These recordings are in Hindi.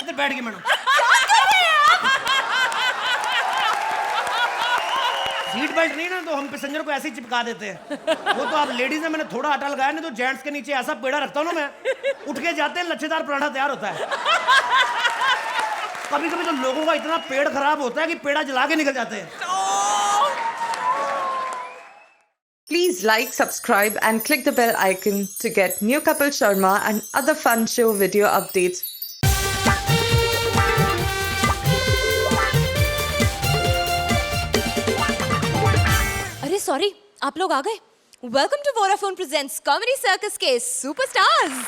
ते बैठ गई मैडम। सीट बेल्ट नहीं ना तो हम पैसेंजर को ऐसे ही चिपका देते हैं। वो तो आप लेडीज है, मैंने थोड़ा आटा लगाया, नहीं तो जेंट्स के नीचे ऐसा पेड़ा रखता हूँ ना मैं, उठ के जाते हैं लच्छेदार पराठा तैयार होता है। कभी कभी तो लोगों का इतना पेड़ खराब होता है कि पेड़ा जला के निकल जाते हैं। Please like, subscribe and click the bell icon to get new Kapil Sharma and other fun show video updates. अरे सॉरी, आप लोग आ गए। Welcome to Vodafone presents comedy circus के superstars.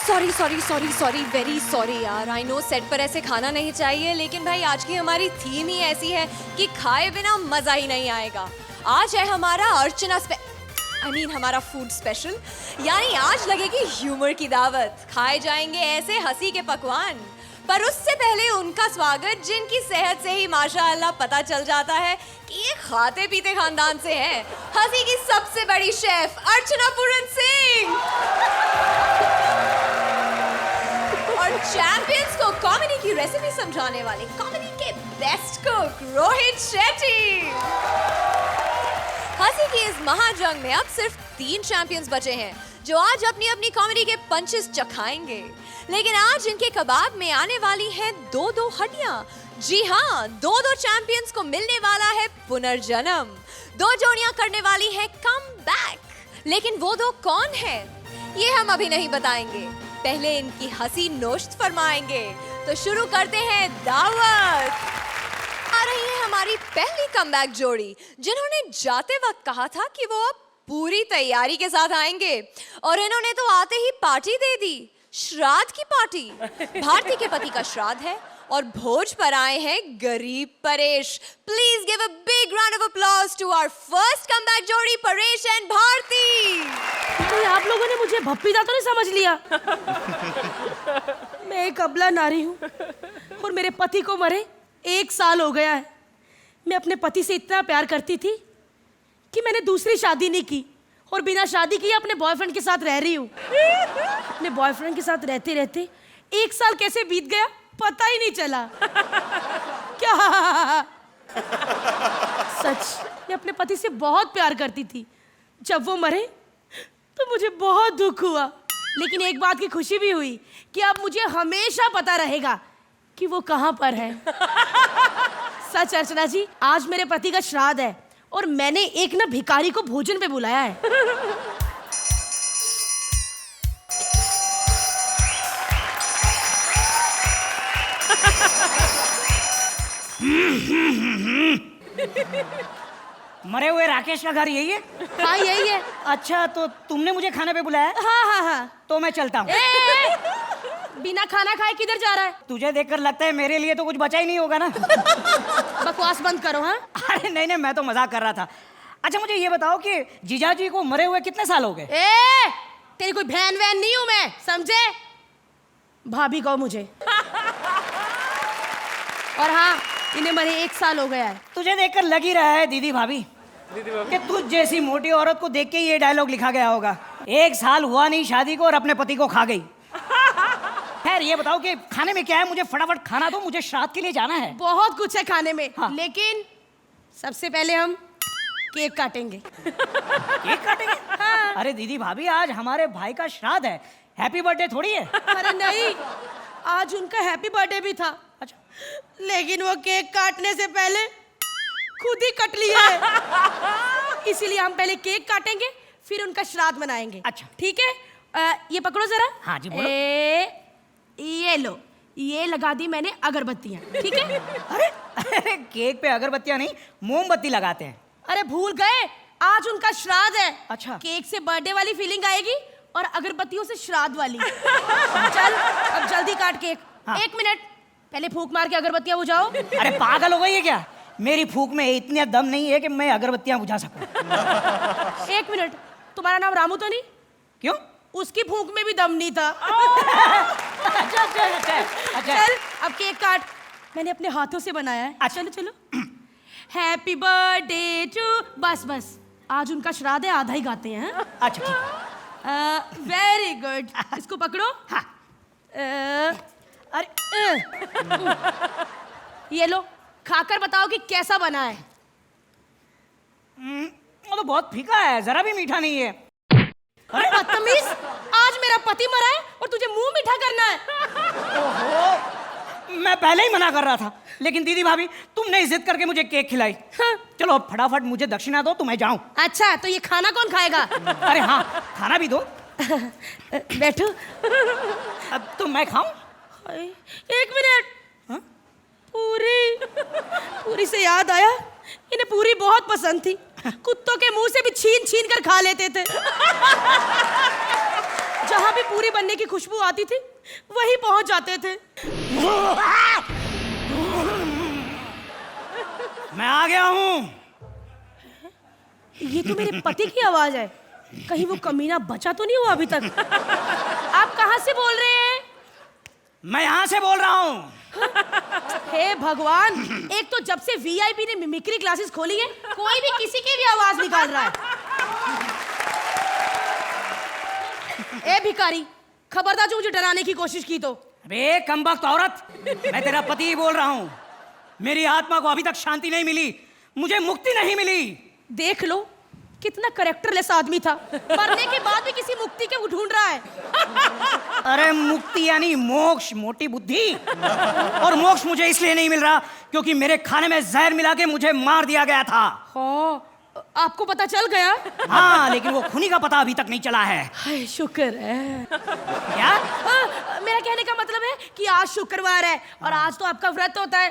Sorry sorry sorry sorry very sorry यार, आई नो सेट पर ऐसे खाना नहीं चाहिए, लेकिन भाई आज की हमारी थीम ही ऐसी है कि खाए बिना मजा ही नहीं आएगा। आज है हमारा अर्चना हमारा फूड स्पेशल, यानी आज लगेगी ह्यूमर की दावत। खाए जाएंगे ऐसे हंसी के पकवान, पर उससे पहले उनका स्वागत जिनकी सेहत से ही माशाअल्लाह पता चल जाता है कि ये खाते पीते खानदान से हैं। हंसी की सबसे बड़ी शेफ अर्चना पूरन सिंह और चैंपियंस को कॉमेडी की रेसिपी समझाने वाले कॉमेडी के बेस्ट कुक रोहित शेट्टी। हंसी की इस महाजंग में अब सिर्फ 3 चैंपियंस बचे हैं जो आज अपनी अपनी कॉमेडी के पंचेस चखाएंगे, लेकिन आज इनके कबाब में आने वाली हैं 2-2 हड्डियां। जी हाँ, 2-2 चैंपियंस को मिलने वाला है पुनर्जन्म। 2 जोड़ियां करने वाली है कम बैक, लेकिन वो 2 कौन है ये हम अभी नहीं बताएंगे, पहले इनकी हंसी नोश्त फरमाएंगे। तो शुरू करते हैं दावत। आ रही है हमारी पहली कमबैक जोड़ी, जिन्होंने जाते वक्त कहा था कि वो अब पूरी तैयारी के साथ आएंगे, और इन्होंने तो आते ही पार्टी दे दी, श्राद्ध की पार्टी। भारती के पति का श्राद्ध है और भोज पर आए हैं गरीब Paresh. Please give a big round of applause to our first comeback जोड़ी, परेश एंड भारती। तो आप लोगों ने मुझे भप्पीदा तो नहीं समझ लिया? मैं एक अबला नारी हूँ और मेरे पति को मरे 1 साल हो गया है। मैं अपने पति से इतना प्यार करती थी कि मैंने दूसरी शादी नहीं की और बिना शादी किए अपने बॉयफ्रेंड के साथ रह रही हूँ। अपने बॉयफ्रेंड के साथ रहते रहते 1 साल कैसे बीत गया पता ही नहीं चला। क्या सच, मैं अपने पति से बहुत प्यार करती थी। जब वो मरे तो मुझे बहुत दुख हुआ, लेकिन एक बात की खुशी भी हुई कि अब मुझे हमेशा पता रहेगा कि वो कहाँ पर है। सच अर्चना जी, आज मेरे पति का श्राद्ध है और मैंने एक ना भिखारी को भोजन पे बुलाया है। मरे हुए राकेश का घर यही है? हाँ यही है। अच्छा, तो तुमने मुझे खाने पे बुलाया? हाँ हाँ हाँ। तो मैं चलता हूँ। बिना खाना खाए किधर जा रहा है? तुझे देखकर लगता है मेरे लिए तो कुछ बचा ही नहीं होगा ना। बकवास बंद करो। हाँ अरे नहीं नहीं, मैं तो मजाक कर रहा था। अच्छा मुझे ये बताओ कि जीजाजी को मरे हुए कितने साल हो गए? तेरी कोई बहन वहन नहीं हूं मैं, समझे? भाभी कहो मुझे। और हाँ, इन्हें मरे 1 साल हो गया है। तुझे देखकर लग ही रहा है दीदी भाभी कि तुझ जैसी मोटी औरत को देख के ये डायलॉग लिखा गया होगा। 1 साल हुआ नहीं शादी को और अपने पति को खा गई। खैर ये बताओ कि खाने में क्या है, मुझे फटाफट खाना दो, मुझे श्राद्ध के लिए जाना है। बहुत कुछ है खाने में। हाँ। लेकिन सबसे पहले हम केक काटेंगे। केक काटेंगे? हाँ। अरे दीदी भाभी, आज हमारे भाई का श्राद्ध है, हैप्पी बर्थडे थोड़ी है। अरे नहीं, आज उनका हैप्पी बर्थडे भी था। अच्छा, लेकिन वो केक काटने से पहले खुद ही कट लिया है। इसीलिए हम पहले केक काटेंगे, फिर उनका श्राद्ध मनाएंगे। अच्छा ठीक है। ये पकड़ो जरा। हाँ जी बोलो। ये लो, ये लगा दी मैंने अगरबत्तियां। ठीक है। अरे केक पे अगरबत्तियां नहीं, मोमबत्ती लगाते हैं। अरे भूल गए, आज उनका श्राद्ध है। अच्छा। केक से बर्थडे वाली फीलिंग आएगी और अगरबत्तियों से श्राद्ध वाली। चल अब जल्दी काट केक। हाँ। 1 मिनट, पहले फूंक मार के अगरबत्तियां बुझाओ। अरे पागल हो गई है क्या? मेरी फूंक में इतनी दम नहीं है कि मैं अगरबत्तियां बुझा सकूं। 1 मिनट, तुम्हारा नाम रामू तो नहीं? क्यों? उसकी फूंक में भी दम नहीं था। अच्छा अच्छा अच्छा। चल अब केक काट, मैंने अपने हाथों से बनाया है। अच्छा। चलो चलो। हैप्पी बर्थडे टू, बस बस, आज उनका श्राद्ध है, आधा ही गाते हैं। अच्छा ठीक। Very good. इसको पकड़ो। हाँ। अरे ये लो, खाकर बताओ कि कैसा बना है। वो तो बहुत फीका है, जरा भी मीठा नहीं है। अरे बदतमीज, आज मेरा पति मरा है और तुझे मुंह मीठा करना है। ओहो, मैं पहले ही मना कर रहा था, लेकिन दीदी भाभी तुमने जिद करके मुझे केक खिलाई। हाँ। चलो अब फटाफट मुझे दक्षिणा दो तो मैं जाऊं। अच्छा, तो ये खाना कौन खाएगा? अरे हाँ, खाना भी दो। बैठो। अब तो मैं खाऊं? एक मिनट। हाँ? पूरी से याद आया, इन्हें पूरी बहुत पसंद थी। कुत्तों के मुंह से भी छीन छीन कर खा लेते थे। जहां भी पूरी बनने की खुशबू आती थी वहीं पहुंच जाते थे। मैं आ गया हूं। ये तो मेरे पति की आवाज है। कहीं वो कमीना बचा तो नहीं हुआ अभी तक? आप कहां से बोल रहे हैं? मैं यहां से बोल रहा हूं। हे भगवान, एक तो जब से वीआईपी ने मिमिक्री क्लासेस खोली है, कोई भी किसी की भी आवाज निकाल रहा है। ए भिखारी, खबरदार जो मुझे डराने की कोशिश की तो। अबे कमबख्त औरत, मैं तेरा पति ही बोल रहा हूं। मेरी आत्मा को अभी तक शांति नहीं मिली, मुझे मुक्ति नहीं मिली। देख लो, कितना करेक्टरलेस आदमी था, मरने के बाद भी किसी मुक्ति के वो ढूंढ रहा है। अरे मुक्ति यानी मोक्ष, मोटी बुद्धि। और मोक्ष मुझे इसलिए नहीं मिल रहा क्योंकि मेरे खाने में जहर मिला के मुझे मार दिया गया था। हाँ, आपको पता चल गया? हाँ, लेकिन वो खूनी का पता अभी तक नहीं चला है। हाय, शुक्र है। क्या? मेरा कहने का मतलब है कि आज शुक्रवार है और आज तो आपका व्रत होता है।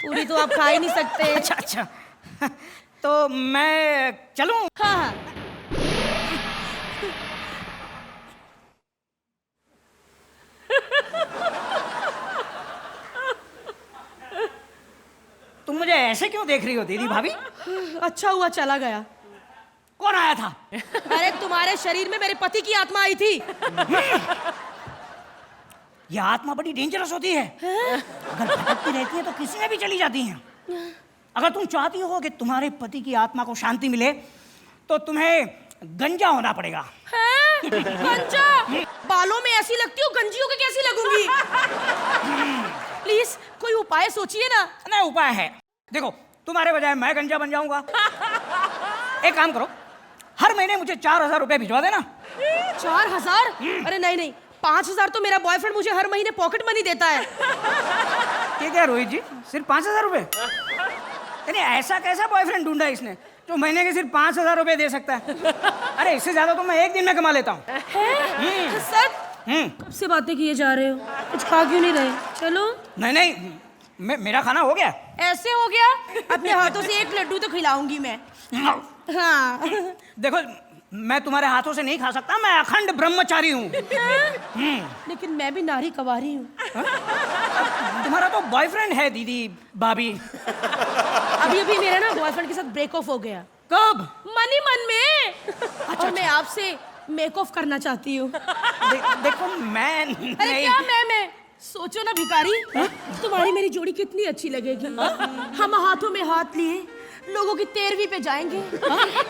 पूरी तो आप खा ही नहीं सकते। अच्छा अच्छा, तो मैं चलूं? हाँ हाँ। तुम मुझे ऐसे क्यों देख रही हो दीदी भाभी? अच्छा हुआ चला गया। कौन आया था? अरे तुम्हारे शरीर में मेरे पति की आत्मा आई थी। यह आत्मा बड़ी डेंजरस होती है। अगर भटकती रहती है तो किसी में भी चली जाती है। अगर तुम चाहती हो कि तुम्हारे पति की आत्मा को शांति मिले तो तुम्हें गंजा होना पड़ेगा। गंजा? बालों में ऐसी लगती हो, गंजियों के कैसी लगूंगी? प्लीज कोई उपाय सोचिए ना। नहीं, उपाय है। देखो, तुम्हारे बजाय मैं गंजा बन जाऊंगा। एक काम करो, हर महीने मुझे 4,000 रुपए भिजवा देना। 4,000? अरे नहीं नहीं, 5,000 तो मेरा बॉयफ्रेंड मुझे हर महीने पॉकेट मनी देता है। ठीक है रोहित जी, सिर्फ 5,000 रुपए? यानी ऐसा कैसा बॉयफ्रेंड ढूंढा इसने जो महीने के सिर्फ 5,000 रुपए दे सकता है? अरे इससे ज्यादा तो मैं एक दिन में कमा लेता हूँ। सर, कब से बातें किए जा रहे हो? कुछ खा क्यों नहीं रहे? चलो। नहीं नहीं, मेरा खाना हो गया। ऐसे हो गया? अपने हाथों से एक लड्डू तो खिलाऊंगी मैं। हाँ। देखो, मैं तुम्हारे हाथों से नहीं खा सकता, मैं अखंड ब्रह्मचारी हूँ। लेकिन मैं भी नारी कवारी हूँ। तुम्हारा तो बॉयफ्रेंड है दीदी भाभी। अभी अभी मेरा ना बॉयफ्रेंड के साथ ब्रेक ऑफ हो गया। कब? मन ही मन में। और मैं आपसे मेक ऑफ करना चाहती हूँ। देखो मैं अरे नहीं। क्या मैं सोचो ना भिखारी, तुम्हारी मेरी जोड़ी कितनी अच्छी लगेगी। हम हाथों में हाथ लिए लोगों की 13वीं पे जाएंगे।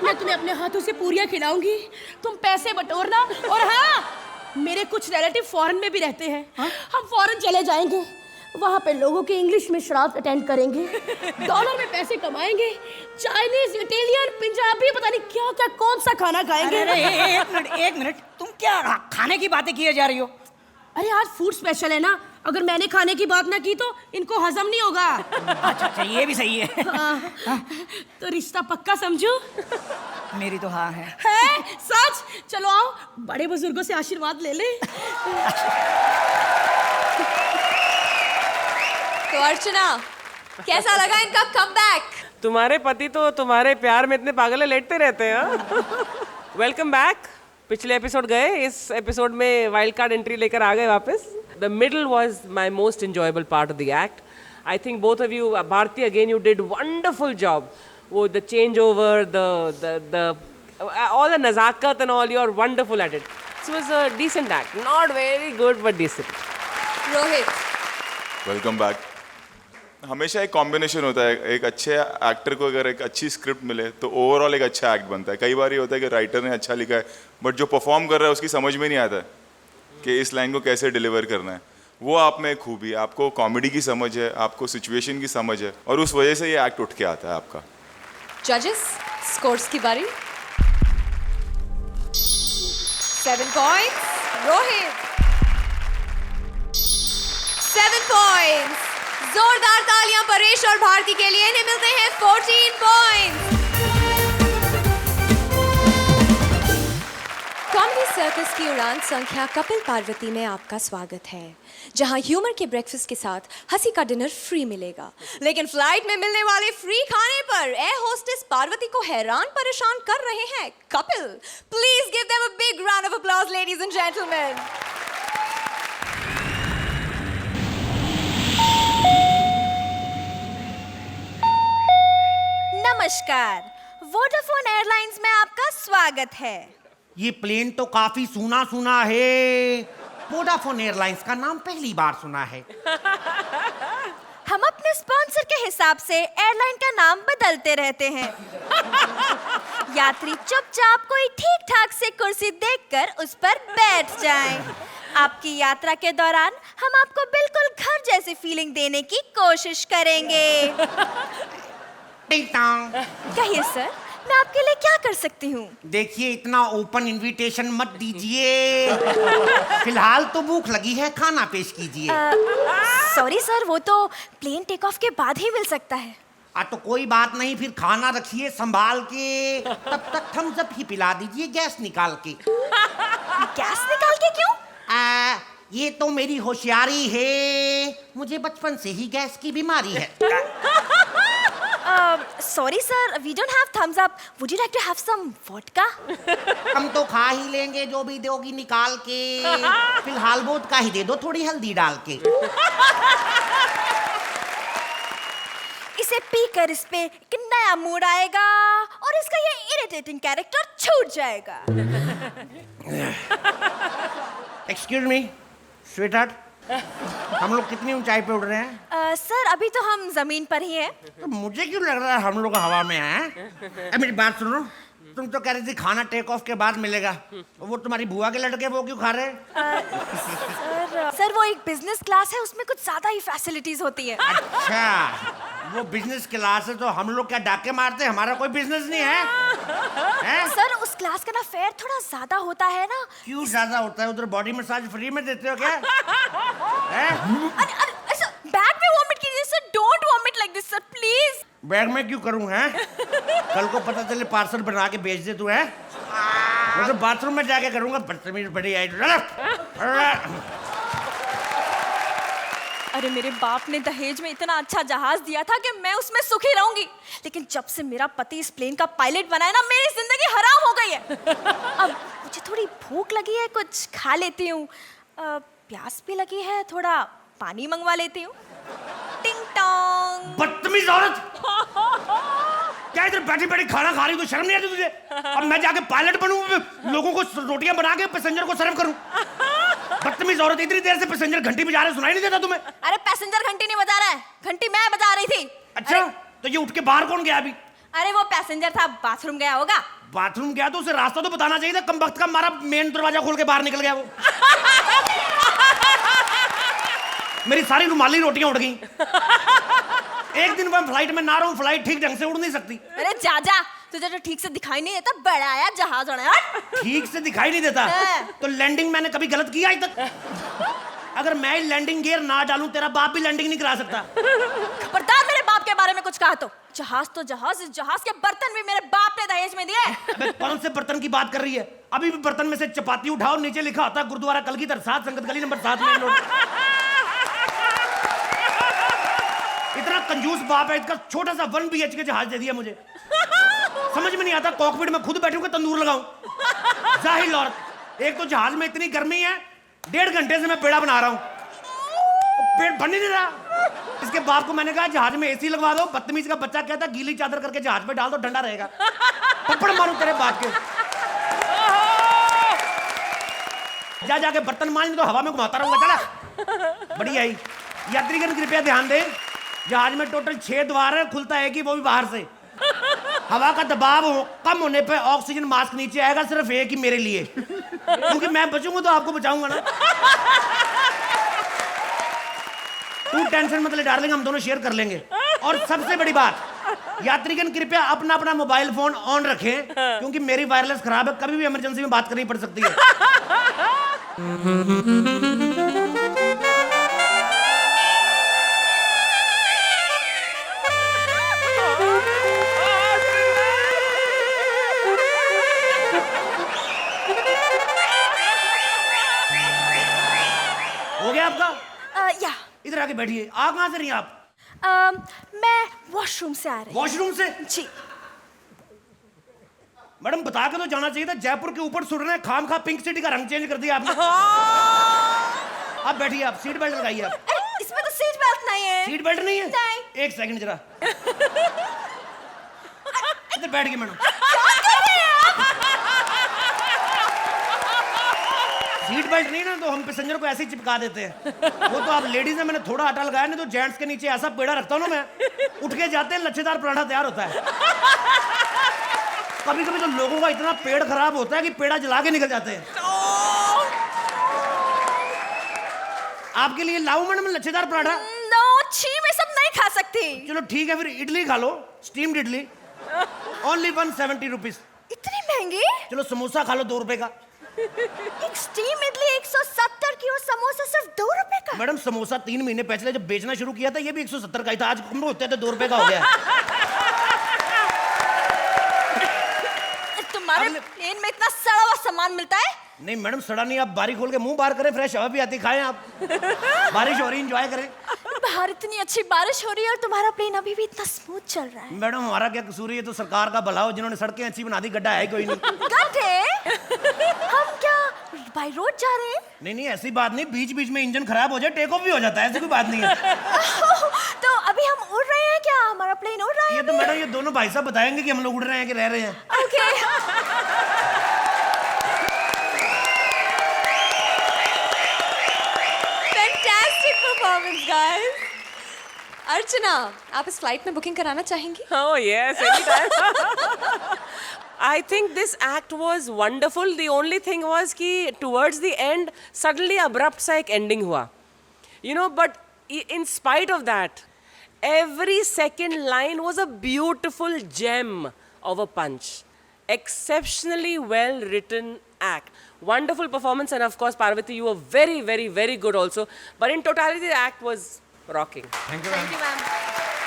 मैं तुम्हें अपने हाथों से पूरियां खिलाऊंगी, तुम पैसे बटोरना। और हाँ, मेरे कुछ रिलेटिव फॉरेन में भी रहते हैं। हम फॉरेन चले जाएंगे, वहाँ पे लोगों के इंग्लिश में श्राद्ध अटेंड करेंगे, डॉलर में पैसे कमाएंगे, चाइनीज, इटालियन, पंजाबी, पता नहीं क्या क्या कौन सा खाना खाएंगे। अरे एक मिनट, तुम क्या खाने की बातें किए जा रही हो? अरे आज फूड स्पेशल है ना, अगर मैंने खाने की बात ना की तो इनको हजम नहीं होगा। अच्छा अच्छा, ये भी सही है। तो रिश्ता पक्का समझो। मेरी तो हाँ है। सच? चलो आओ, बड़े बुजुर्गों से आशीर्वाद ले ले। तो अर्चना, कैसा लगा इनका कमबैक? तुम्हारे पति तो तुम्हारे प्यार में इतने पागल है, लेटते रहते हैं। Welcome back. पिछले एपिसोड गए, इस एपिसोड में वाइल्ड कार्ड एंट्री लेकर आ गए वापस। The middle was my most enjoyable part of the act. I think both of you, Bharti, again you did wonderful job. वो the changeover, the all the nazakat and all, you are wonderful at it. So it was a decent act, not very good but decent. Rohit, welcome back. हमेशा एक कॉम्बिनेशन होता है, एक अच्छे एक्टर को अगर एक अच्छी स्क्रिप्ट मिले तो ओवरऑल एक अच्छा एक्ट बनता है। कई बार ये होता है कि राइटर ने अच्छा लिखा है बट जो परफॉर्म कर रहा है उसकी समझ में नहीं आता है कि इस लाइन को कैसे डिलीवर करना है। वो आप में खूबी है, आपको कॉमेडी की समझ है, आपको सिचुएशन की समझ है, और उस वजह से ये एक्ट उठ के आता है आपका। जजेस, स्कोर्स की बारी। 7 पॉइंट्स रोहित, 7 पॉइंट्स। जोरदार तालियां परेश और भारती के लिए। इन्हें मिलते हैं 14 पॉइंट्स। कॉमेडी सर्कस की उड़ान संख्या कपिल पार्वती में आपका स्वागत है, जहां ह्यूमर के ब्रेकफास्ट के साथ हंसी का डिनर फ्री मिलेगा। लेकिन फ्लाइट में मिलने वाले फ्री खाने पर एयर होस्टेस पार्वती को हैरान परेशान कर रहे हैं Kapil. Please give them a big round of applause ladies and gentleman. नमस्कार, वोडाफोन एयरलाइंस में आपका स्वागत है। ये प्लेन तो काफी सुना सुना है, वोडाफोन एयरलाइंस का नाम पहली बार सुना है। हम अपने स्पॉन्सर के हिसाब से एयरलाइन का नाम बदलते रहते हैं। यात्री चुपचाप कोई ठीक ठाक से कुर्सी देखकर उस पर बैठ जाएं। आपकी यात्रा के दौरान हम आपको बिल्कुल घर जैसी फीलिंग देने की कोशिश करेंगे। कहिए सर, मैं आपके लिए क्या कर सकती हूँ? देखिए, इतना ओपन इनविटेशन मत दीजिए। फिलहाल तो भूख लगी है, खाना पेश कीजिए। सॉरी सर, वो तो प्लेन टेक ऑफ के बाद ही मिल सकता है। तो कोई बात नहीं, फिर खाना रखिए संभाल के। तब तक थम्स अप ही पिला दीजिए गैस निकाल के। गैस निकाल के क्यों? ये तो मेरी होशियारी है, मुझे बचपन से ही गैस की बीमारी है। Sorry sir, we don't have Thums Up. Would you like to have some vodka? हम तो खा ही लेंगे जो भी दोगी निकाल के। फिलहाल वोडका ही दे दो, थोड़ी हल्दी डाल के। इसे पीकर इस पे एक नया मूड आएगा और इसका ये इरिटेटिंग कैरेक्टर छूट जाएगा। एक्सक्यूज मी स्वीटहार्ट, हम लोग कितनी ऊंचाई पे उड़ रहे हैं? सर, अभी तो हम जमीन पर ही हैं। तो मुझे क्यों लग रहा है हम लोग हवा में हैं? मेरी बात सुनो, तुम तो कह रही थी खाना टेक ऑफ के बाद मिलेगा। वो तुम्हारी बुआ के लड़के वो क्यों खा रहे हैं? सर वो एक बिजनेस क्लास है, उसमें कुछ ज्यादा ही फैसिलिटीज होती है। अच्छा, वो बिजनेस क्लास है तो हम लोग क्या डाके मारते हैं? हमारा कोई बिजनेस नहीं है? सर उस क्लास का ना फेयर थोड़ा ज्यादा होता है ना। क्यों ज्यादा होता है? उधर बॉडी मसाज फ्री में देते हो क्या? अरे सर, बैग में वॉमिट कीजिए sir. Don't vomit like this sir, please. Bag में क्यों करूं? कल को पता चले पार्सल बना के भेज दे तू है। मैं तो बाथरूम में जाके करूंगा। बदतमीज बड़ी आई। अरे मेरे बाप ने दहेज में इतना अच्छा जहाज दिया था कि मैं उसमें सुखी रहूंगी, लेकिन जब से मेरा पति इस प्लेन का पायलट बना है ना, मेरी जिंदगी हराम हो गई है। अब मुझे थोड़ी भूख लगी है, कुछ खा लेती हूँ। प्यास भी लगी है, थोड़ा पानी मंगवा लेती हूँ। टिंग टोंग। बदतमीज औरत, क्या इधर बैठी बैठी खाना खा रही? तो शर्म नहीं आती तुझे? अब मैं जाके पायलट बनूं, लोगों को रोटियां बना के पैसेंजर को सर्व करूं? बदतमीज औरत, इतनी देर से पैसेंजर घंटी बजा रहे, सुनाई नहीं देता तुम्हें? अरे पैसेंजर घंटी नहीं बजा रहा है, घंटी मैं बजा रही थी। अच्छा, तो ये उठ के बाहर कौन गया अभी? अरे वो पैसेंजर था, बाथरूम गया होगा। बाथरूम गया तो उसे रास्ता तो बताना चाहिए था। कम वक्त का मारा मेन दरवाजा खोल के बाहर निकल गया वो। मेरी सारी रुमाली रोटियां उड़ गई। एक दिन मैं फ्लाइट में ना रहूं, फ्लाइट ठीक ढंग से उड़ नहीं सकती। अरे जा, तुझे तो ठीक से दिखाई नहीं देता, बड़ा आया जहाज उड़ा। ठीक से दिखाई नहीं देता? तो लैंडिंग मैंने कभी गलत किया आज तक? अगर मैं लैंडिंग गियर ना डालूं, तेरा बाप भी लैंडिंग नहीं करा सकता। खबरदार मेरे बाप के बारे में कुछ कहा तो। जहाज तो जहाज, इस जहाज के बर्तन भी मेरे बाप ने दहेज में दिए। अबे कौन से बर्तन की बात कर रही है? अभी भी बर्तन में से चपाती उठाओ, नीचे लिखा होता गुरुद्वारा कल की तरसात, संगत गली नंबर 7 में। इतना कंजूस बाप है, इसका छोटा सा 1 BHK जहाज दे दिया मुझे। समझ में नहीं आता, कॉकपिट में खुद बैठूं कि तंदूर लगाऊं? जाहिल औरत, एक तो जहाज में इतनी गर्मी है, 1.5 घंटे से मैं पेड़ा बना रहा हूं, पेट बन ही नहीं रहा। इसके बाप को मैंने कहा जहाज में AC लगवा दो। बदतमीज का बच्चा कहता गीली चादर करके जहाज पे डाल दो, ठंडा रहेगा। थप्पड़ मारूं तेरे बाप के। जाके बर्तन मांज तो हवा में घुमाता रहूंगा। चला बढ़िया ही। यात्रीगण कृपया ध्यान दें, जहाज में टोटल 6 द्वार है, खुलता है कि वो भी बाहर से। हवा का दबाव कम होने पे ऑक्सीजन मास्क नीचे आएगा, सिर्फ एक ही मेरे लिए, क्योंकि मैं बचूंगा तो आपको बचाऊंगा ना। तू टेंशन मत ले डार्लिंग, हम दोनों शेयर कर लेंगे। और सबसे बड़ी बात, यात्रीगण कृपया अपना अपना मोबाइल फोन ऑन रखें, क्योंकि मेरी वायरलेस खराब है, कभी भी इमरजेंसी में बात करनी पड़ सकती है। हो गया आपका? या इधर आके बैठिए। आप कहाँ से रही हैं आप? मैं वॉशरूम से आ रही हूँ। वॉशरूम से? जी। मैडम बता के तो जाना चाहिए था, जयपुर के ऊपर सुट रहे हैं, खाम खा पिंक सिटी का रंग चेंज कर दिया आपने। आप बैठिए, आप सीट बेल्ट लगाइए। आप इसमें तो सीट बेल्ट नहीं है। सीट बेल्ट नहीं है? नहीं। एक सेकंड जरा। इधर बैठ गए मैडम। सीट बेल्ट नहीं ना, तो हम पैसेंजर को ऐसे ही चिपका देते हैं। वो तो आप लेडीज हैं, मैंने थोड़ा आटा लगाया, नहीं तो जेंट्स के नीचे ऐसा पेड़ा रखता हूँ ना मैं, उठ के जाते हैं लच्छेदार पराठा तैयार होता है। कभी कभी तो लोगों का इतना पेड़ खराब होता है कि पेड़ा जला के निकल जाते हैं। आपके लिए लाऊं मैडम लच्छेदार पराठा? नो छी, मैं सब नहीं खा सकती। चलो ठीक है, फिर इडली खा लो, स्टीम्ड इडली, ओनली 170 रुपीज। इतनी महंगी? चलो समोसा खा लो 2 रुपए का। एक स्टीम इडली 170 की और समोसा सिर्फ 2 रुपए का। मैडम समोसा 3 महीने पहले जब बेचना शुरू किया था, ये भी 170 का ही था, आज कम होते थे 2 रुपए का हो गया। तुम्हारे प्लेन में इतना सड़ा हुआ सामान मिलता है? नहीं मैडम, सड़ा नहीं, आप बारी खोल के मुंह बाहर करें, फ्रेश हवा भी आती, खाएं आप। बारिश हो रही, एंजॉय करें। बाहर इतनी अच्छी बारिश हो रही है और तुम्हारा प्लेन अभी भी इतना स्मूथ चल रहा है। मैडम हमारा क्या कसूर है, ये तो सरकार का भला हो, जिन्होंने सड़कें अच्छी बना दी, गड्ढा है कोई नहीं। गड्ढे? हम क्या बाय रोड जा रहे हैं? नहीं नहीं, ऐसी बात नहीं, बीच बीच में इंजन खराब हो जाए टेक ऑफ भी हो जाता है, ऐसी कोई बात नहीं है। तो अभी हम उड़ रहे हैं क्या? हमारा प्लेन उड़ रहा है? ये तो मैडम ये दोनों भाई साहब बताएंगे कि हम लोग उड़ रहे हैं कि रह रहे हैं। Okay. Fantastic performance guys. Archana, आप इस फ्लाइट में बुकिंग कराना चाहेंगी? Oh yes, anytime. I think this act was wonderful. The only thing was कि towards the end suddenly abrupt सा एक ending हुआ. You know, but in spite of that, every second line was a beautiful gem of a punch. Exceptionally well written act. Wonderful performance, and of course, Parvati, you were very, very, very good also. But in totality, the act was rocking. Thank you ma'am.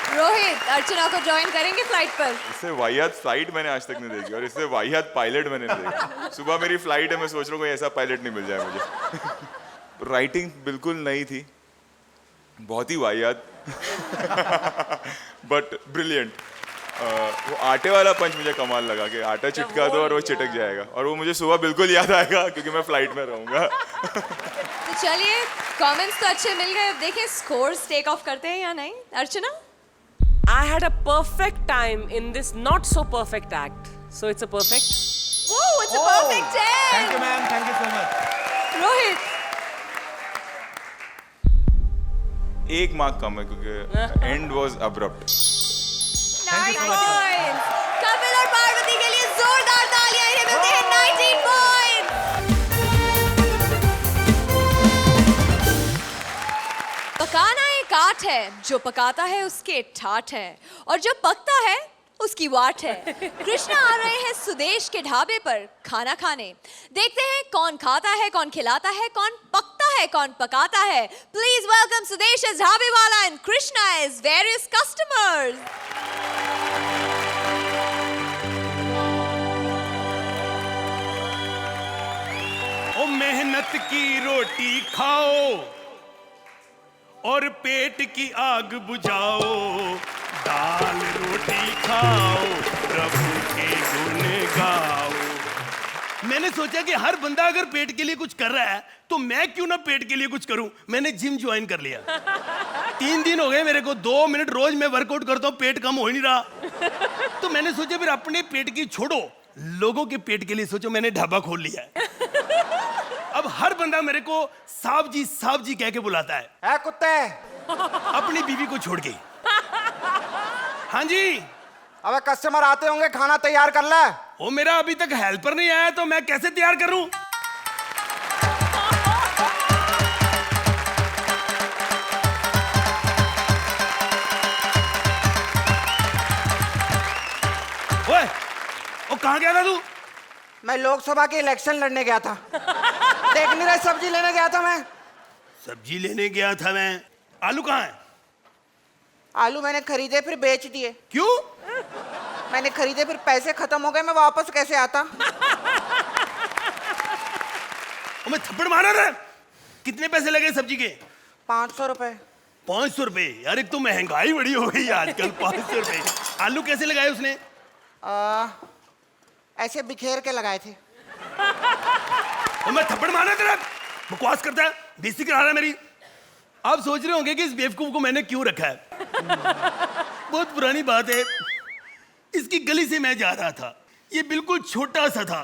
Rohit, Archana को ज्वाइन करेंगे फ्लाइट पर? इससे वाहियात फ्लाइट मैंने आज तक नहीं देखी, और इससे वाहियात पायलट मैंने नहीं देखा। सुबह मेरी फ्लाइट है, मैं सोच रहा हूँ कोई ऐसा पायलट नहीं मिल जाए मुझे। राइटिंग बिल्कुल नई थी, बहुत ही वाहियात, बट ब्रिलियंट। वो आटे वाला पंच मुझे कमाल लगा कि आटा चिटका दो और वो चिटक जाएगा, और वो मुझे सुबह बिल्कुल याद आएगा क्योंकि मैं फ्लाइट में रहूँगा। तो चलिए, कमेंट्स तो अच्छे मिल गए, अब देखिए स्कोर्स टेक ऑफ करते हैं या नहीं। अर्चना? I had a perfect time in this not so perfect act. So it's a perfect. Whoa, it's a perfect 10. Thank you ma'am, thank you so much. Rohit? 1 mark कम है क्योंकि end was abrupt. 9 points. Kapil और पार्वती के लिए जोरदार तालियां, इन्हें मिलते हैं 19 points. पकाना एक आर्ट है, जो पकाता है उसके ठाठ है, और जो पकता है उसकी वाट है। कृष्णा आ रहे हैं सुदेश के ढाबे पर खाना खाने। देखते हैं कौन खाता है, कौन खिलाता है, कौन पकता है, कौन पकाता है। प्लीज वेलकम सुदेश एज ढाबे वाला and Krishna as various customers. ओ मेहनत की रोटी खाओ और पेट की आग बुझाओ, दाल रोटी खाओ, प्रभु के गुण गाओ। मैंने सोचा कि हर बंदा अगर पेट के लिए कुछ कर रहा है तो मैं क्यों ना पेट के लिए कुछ करूं। मैंने जिम ज्वाइन कर लिया। 3 दिन हो गए मेरे को, 2 मिनट रोज मैं वर्कआउट करता हूं, पेट कम हो ही नहीं रहा। तो मैंने सोचा फिर अपने पेट की छोड़ो, लोगों के पेट के लिए सोचो, मैंने ढाबा खोल लिया है। अब हर बंदा मेरे को साहब जी कह के बुलाता है। कुत्ते, अपनी बीवी को छोड़ के। हाँ जी। अबे कस्टमर आते होंगे, खाना तैयार कर ले। वो मेरा अभी तक हेल्पर नहीं आया तो मैं कैसे तैयार करूं? कहाँ गया था तू? मैं लोकसभा के इलेक्शन लड़ने गया था। देख नहीं रहे, सब्जी लेने गया था मैं। सब्जी लेने गया था मैं। आलू कहाँ है? आलू मैंने खरीदे फिर बेच दिए। क्यों? मैंने खरीदे फिर पैसे खत्म हो गए, मैं वापस कैसे आता? मैं थप्पड़ मारा था। कितने पैसे लगे सब्जी के? 500 रुपए। 500 रुपए? यार एक तो महंगाई बड़ी हो गई आजकल। 500 रुपए। आलू कैसे लगाए उसने? ऐसे बिखेर के लगाए थे। मैं थप्पड़ मारा तेरा। बकवास करता है, बेइज्जती करा रहा है मेरी। आप सोच रहे होंगे कि इस बेवकूफ को मैंने क्यों रखा है। बहुत पुरानी बात है। इसकी गली से मैं जा रहा था, ये बिल्कुल छोटा सा था,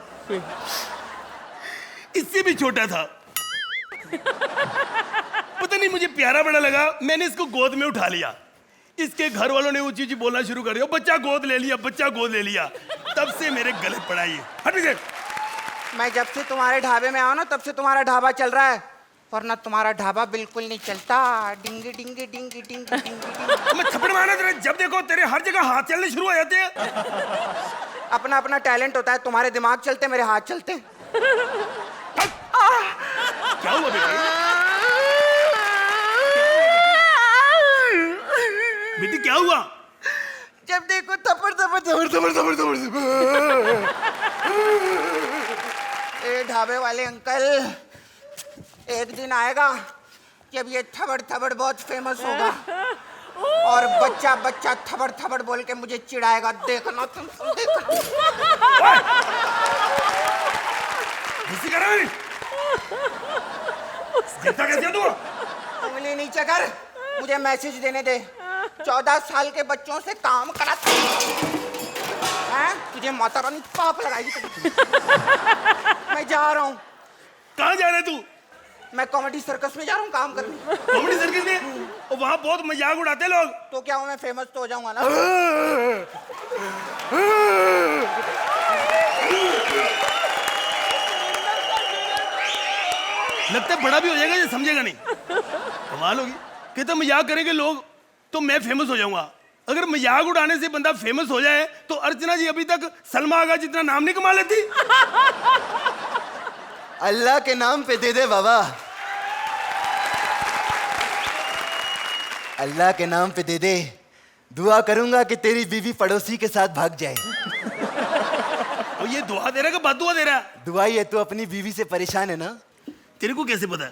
इससे भी छोटा था। पता नहीं मुझे प्यारा बड़ा लगा, मैंने इसको गोद में उठा लिया। इसके घर वालों ने ऊंची ऊंची बोलना शुरू कर दिया, बच्चा गोद ले लिया, बच्चा गोद ले लिया। तब से मेरे गले पड़ा ये। हट से। मैं जब से तुम्हारे ढाबे में आया ना, तब से तुम्हारा ढाबा चल रहा है, वरना तुम्हारा ढाबा बिल्कुल नहीं चलता। डिंगी डिंगी डिंगी डिंगी डिंगी। मैं थप्पड़ मारा तेरे, जब देखो तेरे हर जगह हाथ चलने शुरू हो जाते हैं। अपना अपना टैलेंट होता है, तुम्हारे दिमाग चलते, मेरे हाथ चलते। क्या हुआ बेटी? बेटी क्या हुआ? जब देखो थप्पड़ थप्पड़ थप्पड़ थप्पड़ थप्पड़ थप्पड़। ए ढाबे वाले अंकल, एक दिन आएगा जब ये थबड़ थबड़ बहुत फेमस होगा और बच्चा बच्चा थबड़ थबड़ बोल के मुझे चिढ़ाएगा। देखना तुम, देखना। कैसे तू? उंगली नीचे कर, मुझे मैसेज देने दे। 14 साल के बच्चों से काम करा हैं? तुझे माता रानी पाप लगाएगी। मैं जा रहा हूँ। कहाँ जा रहे तू? मैं कॉमेडी सर्कस में जा रहा हूँ काम करने। कॉमेडी सर्कस में? और वहाँ बहुत मजाक उड़ाते लोग। तो क्या हूँ मैं, फेमस तो हो जाऊंगा ना। लगता है बड़ा भी हो जाएगा, ये समझेगा नहीं। कमाल होगी। कहते मजाक करेंगे लोग तो मैं फेमस हो जाऊंगा। अगर मजाक उड़ाने से बंदा फेमस हो जाए तो अर्चना जी अभी तक सलमा आगा जितना नाम नहीं कमा लेती। अल्लाह के नाम पे दे दे बाबा, अल्लाह के नाम पे दे दे। दुआ करूंगा कि तेरी बीवी पड़ोसी के साथ भाग जाए। और ये दुआ दे रहा है कि बददुआ दे रहा है? दुआ ही है। तू अपनी बीवी से परेशान है ना? तेरे को कैसे पता है?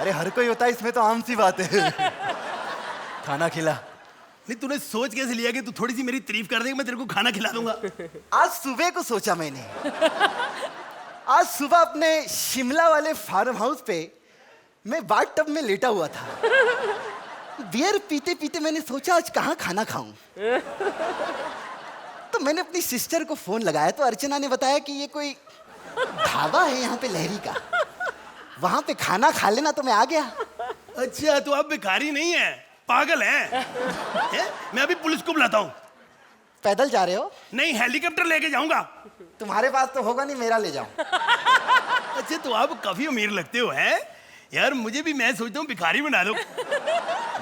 अरे हर कोई होता है, इसमें तो आम सी बात है। खाना खिला। नहीं तूने सोच कैसे लिया कि तू थोड़ी सी मेरी तारीफ कर देगा, मैं तेरे को खाना खिला दूंगा? आज सुबह को सोचा मैंने। आज सुबह अपने शिमला वाले फार्म हाउस पे मैं बाथ टब में लेटा हुआ था। बियर पीते पीते मैंने सोचा आज कहाँ खाना खाऊं। तो मैंने अपनी सिस्टर को फोन लगाया तो अर्चना ने बताया कि ये कोई ढाबा है यहाँ पे लहरी का, वहां पे खाना खा लेना। तो मैं आ गया। अच्छा तो आप भिखारी नहीं है, पागल है? मैं अभी पुलिस को बुलाता हूँ। पैदल जा रहे हो? नहीं हेलीकॉप्टर लेके जाऊंगा। तुम्हारे पास तो होगा नहीं, मेरा ले जाओ। अच्छा तो आप काफी अमीर लगते हो हैं यार, मुझे भी मैं सोचता हूँ भिखारी बना लो।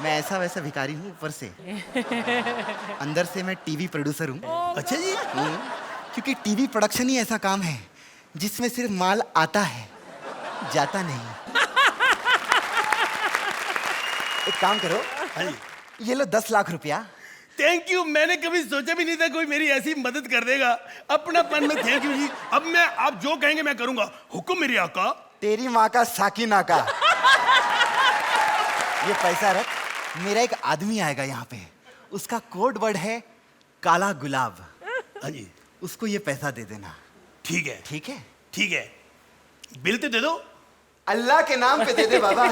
मैं ऐसा वैसा भिखारी हूँ ऊपर से, अंदर से मैं टीवी प्रोड्यूसर हूँ। अच्छा जी। क्योंकि टीवी प्रोडक्शन ही ऐसा काम है जिसमें सिर्फ माल आता है, जाता नहीं। एक काम करो, ये लो 10 लाख रुपया। Thank you. मैंने कभी सोचा भी नहीं था कोई मेरी ऐसी मदद कर देगा। अपनापन में थैंक यू जी। अब मैं आप जो कहेंगे मैं करूंगा। हुक्म मेरी आका। तेरी माँ का साकिना का। ये पैसा रख, मेरा एक आदमी आएगा यहाँ पे, उसका कोड वर्ड है काला गुलाब। हाँ जी। उसको ये पैसा दे देना। ठीक है ठीक है? ठीक है। बिल तो दे दो। अल्लाह के नाम पे दे दे बाबा।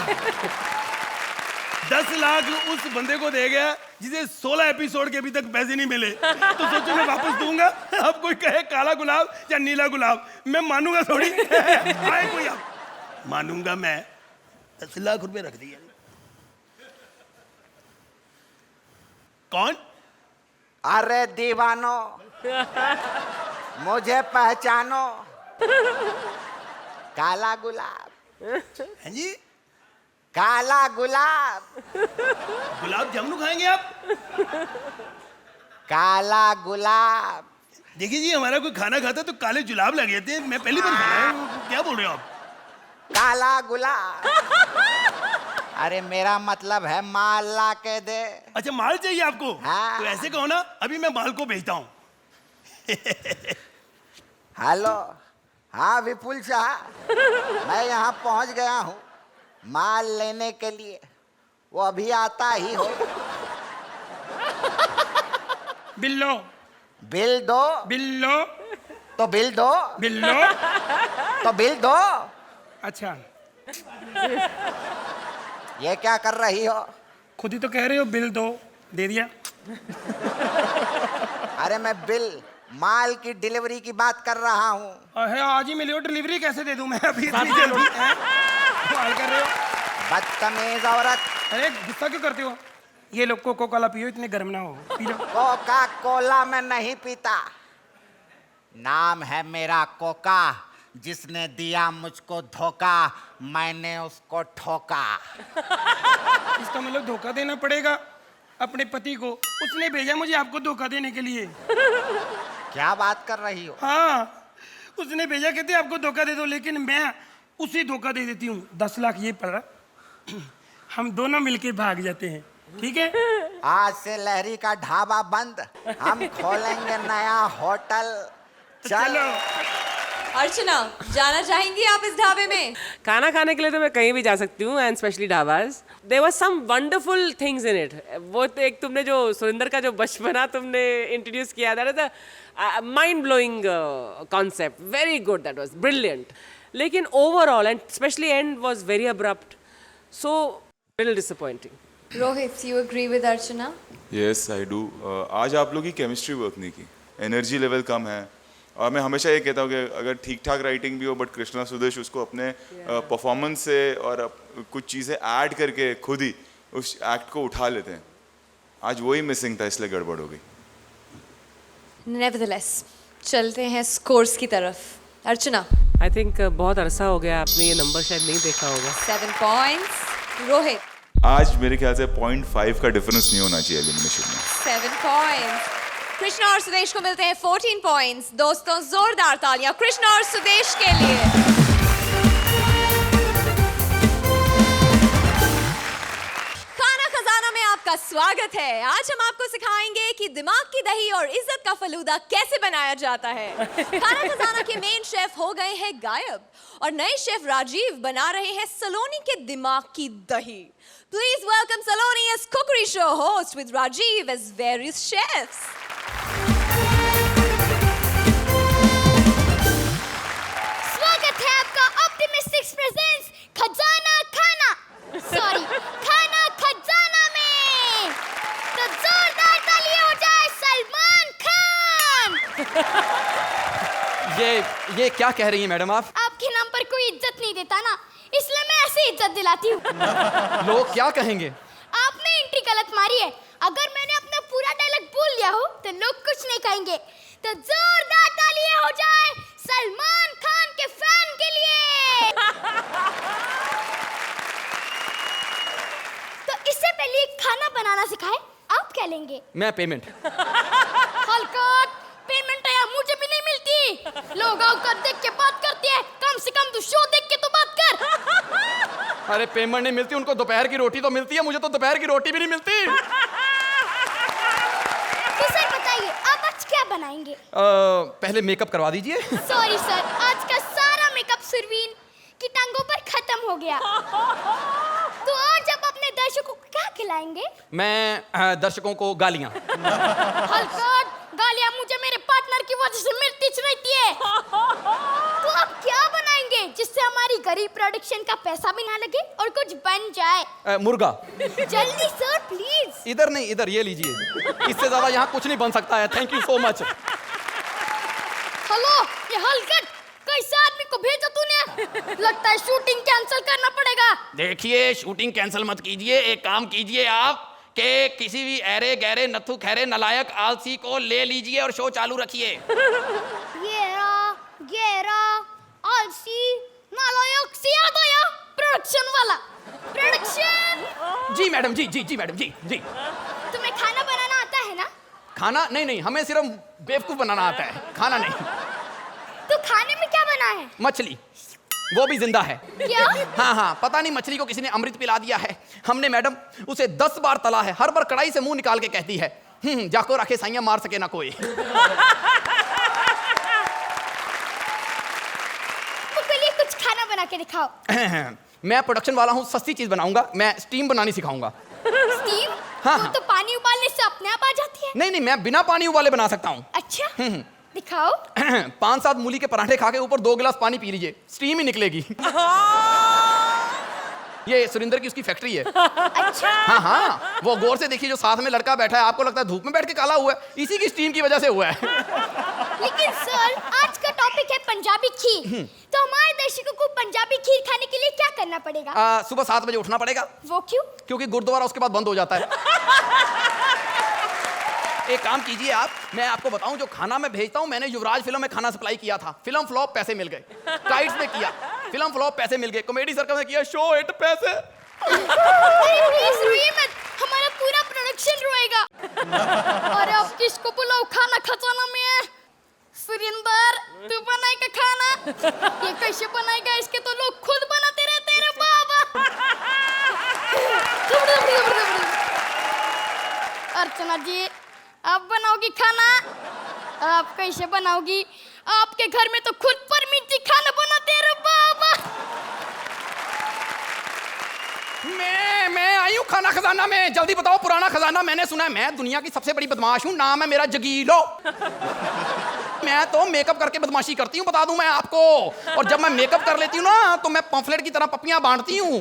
10 लाख उस बंदे को दे गया जिसे 16 एपिसोड के अभी तक पैसे नहीं मिले। तो सोचो मैं वापस दूंगा। अब कोई कहे काला गुलाब या नीला गुलाब, मैं मानूंगा थोड़ी। आए कोई आप, मानूंगा मैं। 10 लाख रुपए रख दिए। कौन? अरे दीवानो, मुझे पहचानो, काला गुलाब। हैं जी? काला गुलाब। गुलाब जामुन खाएंगे आप? काला गुलाब। देखिए जी, हमारा कोई खाना खाता तो काले जुलाब लग जाते हैं। मैं पहली बार खाया है। क्या बोल रहे हो आप? काला गुलाब। अरे मेरा मतलब है माल ला के दे। अच्छा, माल चाहिए आपको? हाँ। तो ऐसे कहो ना, अभी मैं माल को भेजता हूँ। हेलो, हाँ विपुल शाह, मैं यहाँ पहुँच गया हूँ माल लेने के लिए। वो अभी आता ही हो। बिल लो। बिल दो। बिल लो। तो बिल दो। बिल लो। तो बिल दो। अच्छा, ये क्या कर रही हो? खुद ही तो कह रहे हो बिल दो, दे दिया। अरे मैं बिल माल की डिलीवरी की बात कर रहा हूँ। अरे आज ही मिले हो, डिलीवरी कैसे दे दूं मैं अभी इतनी जल्दी? सवाल कर रहे हो? बदतमीज औरत। अरे गुस्सा क्यों करते हो? ये लोग कोको कोला पियो, इतने गर्म ना हो, पी लो। कोका कोला मैं नहीं पीता। नाम है मेरा कोका, जिसने दिया मुझको धोखा मैंने उसको ठोका। इसका मतलब धोखा देना पड़ेगा अपने पति को। उसने भेजा मुझे आपको धोखा देने के लिए। क्या बात कर रही हो? हाँ, उसने भेजा, कहते आपको धोखा दे दो, लेकिन मैं उसे धोखा दे देती हूँ। 10 लाख ये पड़ रहा, हम दोनों मिलके भाग जाते हैं, ठीक है? आज से लहरी का ढाबा बंद, हम खोलेंगे नया होटल। चलो। अर्चना, जाना चाहेंगी आप इस ढाबे में? खाना खाने के लिए तो मैं कहीं भी जा सकती हूँ, and specially dhabas. There were some wonderful things in it. वो तो एक तुमने जो सुरेंद्र का जो बचपना तुमने इंट्रोड्यूस किया, that is a mind blowing concept, very good, that was brilliant. लेकिन overall and especially end was very abrupt, so little disappointing. Rohit, you agree with Archana? Yes I do. आज आप लोग की केमिस्ट्री वर्क नहीं की, एनर्जी लेवल कम है। और मैं हमेशा ये कहता हूँ कि अगर ठीक ठाक राइटिंग भी हो, बट कृष्णा सुदेश उसको अपने परफॉर्मेंस से और कुछ चीज़ें ऐड करके खुद ही उस एक्ट को उठा लेते हैं। आज वही मिसिंग था, इसलिए गड़बड़ हो गई। नेवरदलेस, चलते हैं स्कोर्स की तरफ। अर्चना, आई थिंक बहुत अरसा हो गया, आपने ये नंबर शायद नहीं देखा होगा। 7 पॉइंट्स। रोहित, आज मेरे ख्याल से 0.5 का डिफरेंस नहीं होना चाहिए एलिमिनेशन में। 7 पॉइंट्स। कृष्णा और सुदेश को मिलते हैं 14 पॉइंट्स। दोस्तों, जोरदार तालियां कृष्णा और सुदेश के लिए। खाना खजाना में आपका स्वागत है। आज हम आपको सिखाएंगे कि दिमाग की दही और इज्जत का फलूदा कैसे बनाया जाता है। खाना खजाना के मेन शेफ हो गए हैं गायब और नए शेफ राजीव बना रहे हैं सलोनी के दिमाग की दही। Please welcome Saloni as Cookery Show host with Rajiv as various chefs. स्वागत है आपका ऑप्टिमिस्टिक्स प्रेजेंट्स खजाना खाना, सॉरी खाना खजाना में। तो जोरदार तालियां हो जाए सलमान खान। ये क्या कह रही हैं मैडम आप? आपके नाम पर कोई इज्जत नहीं देता ना, इसलिए मैं ऐसे इज्जत दिलाती हूँ। लोग क्या कहेंगे? आपने एंट्री गलत मारी है। अगर मैंने अपना पूरा डायलॉग बोल लिया हो तो लोग कुछ नहीं कहेंगे। तो जोरदार तालियां हो जाए सलमान खान के फैन के लिए। तो इससे पहले खाना बनाना सिखाए, आप क्या लेंगे? मैं पेमेंट। हलकट, पेमेंट या मुझे भी नहीं मिलती। लोग औकात देख के बात करते हैं, कम से कम तू शो देख के तो बात कर। अरे पेमेंट नहीं मिलती, उनको दोपहर की रोटी तो मिलती है, मुझे तो दोपहर की रोटी भी नहीं मिलती। तो सर बताइए, आप आज क्या बनाएंगे? पहले मेकअप करवा दीजिए। सॉरी सर, आज का सारा मेकअप सुरवीन की टांगों पर खत्म हो गया। तो आज आप अपने दर्शकों को क्या खिलाएंगे? मैं दर्शकों को गालियां। हलकट, गालियां मुझे मेरे पार्टनर की वजह से मिलती रहती है। तो आप क्या बनाएंगे जिससे हमारी गरीब प्रोडक्शन का पैसा भी ना लगे और कुछ बन जाए? मुर्गा। जल्दी सर प्लीज। इधर नहीं, इधर ये लीजिए। इससे ज्यादा यहाँ कुछ नहीं बन सकता है। Thank you so much. Hello, ये हलकट, कैसे आदमी को भेजा तूने? लगता है शूटिंग कैंसिल करना पड़ेगा। देखिए, शूटिंग कैंसिल मत कीजिए, एक काम कीजिए आप कि किसी भी ऐरे गहरे नथु खैरे नलायक आलसी को ले लीजिए और शो चालू रखिए। गेरा आलसी नालायक से याद आया, प्रोडक्शन वाला। प्रोडक्शन। जी मैडम, जी जी जी मैडम, जी जी। तुम्हें खाना बनाना आता है ना? खाना नहीं, हमें सिर्फ बेवकूफ बनाना आता है, खाना नहीं। तो खाने में क्या बना है? मछली, वो भी जिंदा है। क्या? हाँ, पता नहीं मछली को किसी ने अमृत पिला दिया है। हमने मैडम उसे 10 बार तला है, हर बार कढ़ाई से मुंह निकाल के कहती है जाको रखे साइयां मार सके ना कोई। कुछ खाना बना के दिखाओ। मैं प्रोडक्शन वाला हूँ, सस्ती चीज बनाऊंगा। मैं स्टीम बनानी सिखाऊंगा। स्टीम? हाँ। तो पानी उबालने से अपने आप आ जाती है। नहीं, मैं बिना पानी उबाले बना सकता हूँ। अच्छा, दिखाओ। 5-7 मूली के पराठे खा के ऊपर 2 गिलास पानी पी लीजिए, स्टीम ही निकलेगी। ये सुरेंद्र की उसकी फैक्ट्री है। अच्छा। हाँ, वो गौर से देखिए जो साथ में लड़का बैठा है, आपको लगता है धूप में बैठ के काला हुआ है, इसी की स्टीम की वजह से हुआ है। लेकिन सर, आज का टॉपिक है पंजाबी खीर। तो हमारे दर्शकों को पंजाबी खीर खाने के लिए क्या करना पड़ेगा? सुबह 7 बजे उठना पड़ेगा। वो क्यों? क्योंकि गुरुद्वारा उसके बाद बंद हो जाता है। एक काम कीजिए आप, मैं आपको बताऊं, जो खाना मैं भेजता हूं, मैंने युवराज फिल्म में खाना सप्लाई किया था, फिल्म फ्लॉप, पैसे मिल गए। काइट्स में किया, फिल्म फ्लॉप, पैसे मिल गए। कॉमेडी सर्कल में किया, शो हिट, पैसे। प्लीज रोइए मत, हमारा पूरा प्रोडक्शन रोएगा। और अब किसको बुलाओ खाना खजाना में? सुरेंद्र, तू बनाएगा खाना? ये कैसे बनाएगा? इसके तो लोग खुद बनाते रहते हैं रे बाबा। अर्चना जी, आप बनाओगी खाना? आप कैसे बनाओगी? आपके घर में तो खुद परमीत जी खाना बनाते हैं रे बाबा। मैं आई हूँ खाना खजाना में। जल्दी बताओ, पुराना खजाना। मैंने सुना है मैं दुनिया की सबसे बड़ी बदमाश हूँ, नाम है मेरा जगीलो। मैं तो मेकअप करके बदमाशी करती हूँ, बता दूं मैं आपको। और जब मैं मेकअप कर लेती हूँ ना, तो मैं पंफलेट की तरह पप्पियां बांटती हूँ।